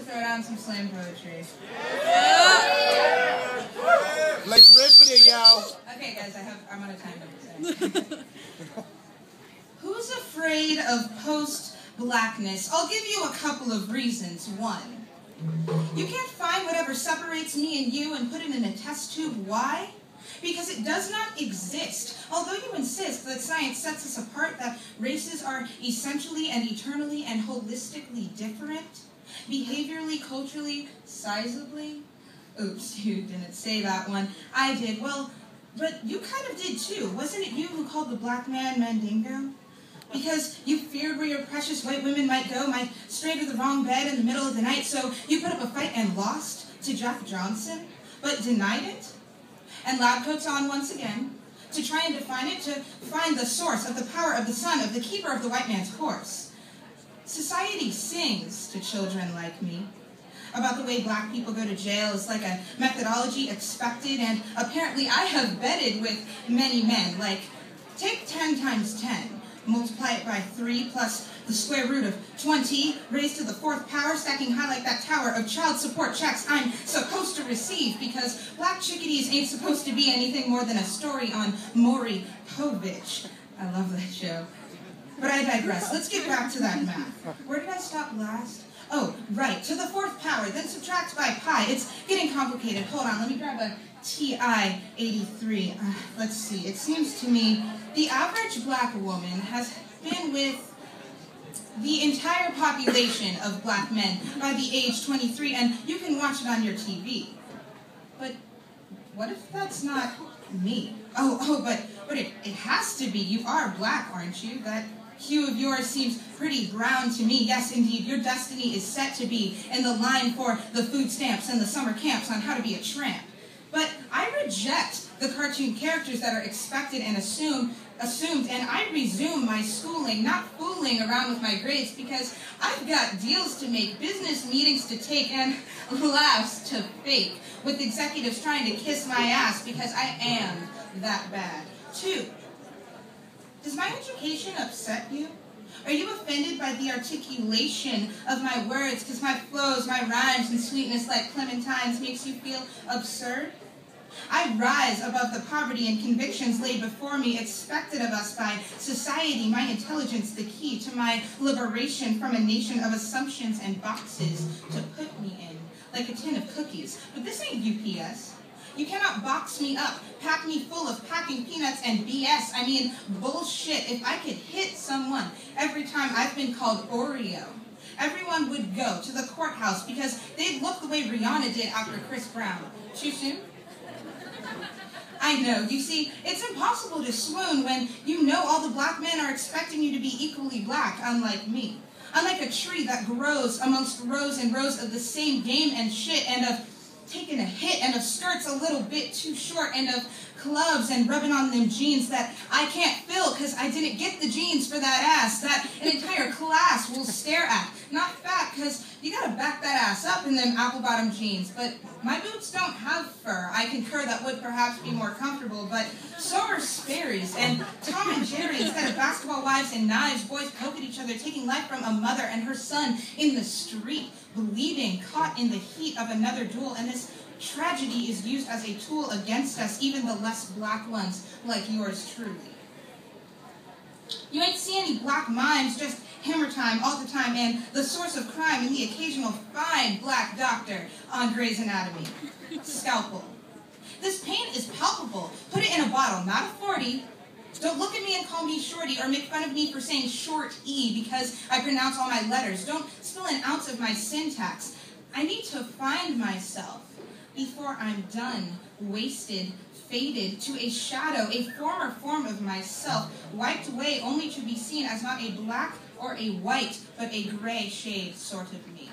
to throw down some slam poetry. Like ripping it, yo. Okay, guys, I'm on a time limit. Who's afraid of post-blackness? I'll give you a couple of reasons. One, you can't find whatever separates me and you and put it in a test tube. Why? Because it does not exist. Although you insist that science sets us apart, that races are essentially and eternally and holistically different, behaviorally, culturally, sizably. Oops, you didn't say that one. I did. Well, but you kind of did too. Wasn't it you who called the black man Mandingo? Because you feared where your precious white women might go, might stray to the wrong bed in the middle of the night, so you put up a fight and lost to Jack Johnson, but denied it? And lab coats on once again, to try and define it, to find the source of the power of the sun, of the keeper of the white man's horse. Society sings to children like me about the way black people go to jail is like a methodology expected, and apparently I have betted with many men, like, take 10 times 10, multiply it by 3 plus the square root of 20, raised to the 4th power, stacking high like that tower of child support checks I'm supposed to receive, because black chickadees ain't supposed to be anything more than a story on Maury Povich. I love that show. But I digress. Let's get back to that math. Where did I stop last? Oh, right, to the 4th power, then subtract by pi. It's getting complicated. Hold on, let me grab a TI-83. Let's see, it seems to me the average black woman has been with the entire population of black men by the age 23, and you can watch it on your TV. But what if that's not me? But it has to be. You are black, aren't you? That hue of yours seems pretty brown to me. Yes, indeed, your destiny is set to be in the line for the food stamps and the summer camps on how to be a tramp. But I reject the cartoon characters that are expected and assumed, and I resume my schooling, not fooling around with my grades, because I've got deals to make, business meetings to take, and laughs to fake, with executives trying to kiss my ass because I am that bad. 2, does my education upset you? Are you offended by the articulation of my words because my flows, my rhymes, and sweetness like clementines makes you feel absurd? I rise above the poverty and convictions laid before me, expected of us by society, my intelligence the key to my liberation from a nation of assumptions and boxes to put me in, like a tin of cookies. But this ain't UPS. You cannot box me up, pack me full of packing peanuts and BS. I mean, bullshit. If I could hit someone every time I've been called Oreo, everyone would go to the courthouse because they'd look the way Rihanna did after Chris Brown. Too soon? I know. You see, it's impossible to swoon when you know all the black men are expecting you to be equally black, unlike me. Unlike a tree that grows amongst rows and rows of the same game and shit, and of taking a hit, and of skirts a little bit too short, and of gloves and rubbing on them jeans that I can't fill because I didn't get the jeans for that ass that an entire class will stare at. Not fat, because you gotta back that ass up in them apple-bottom jeans. But my boots don't have fur. I concur that would perhaps be more comfortable, but so are Sperry's and Tom and Jerry. Instead of basketball wives and knives, boys poke at each other, taking life from a mother and her son in the street, bleeding, caught in the heat of another duel, and this tragedy is used as a tool against us, even the less black ones like yours truly. You ain't see any black mimes, just hammer time all the time, and the source of crime and the occasional fine black doctor on Grey's Anatomy. Scalpel. This pain is palpable. Put it in a bottle, not a 40. Don't look at me and call me shorty or make fun of me for saying short E because I pronounce all my letters. Don't spill an ounce of my syntax. I need to find myself before I'm done, wasted, faded to a shadow, a former form of myself, wiped away only to be seen as not a black or a white, but a gray shade sort of me.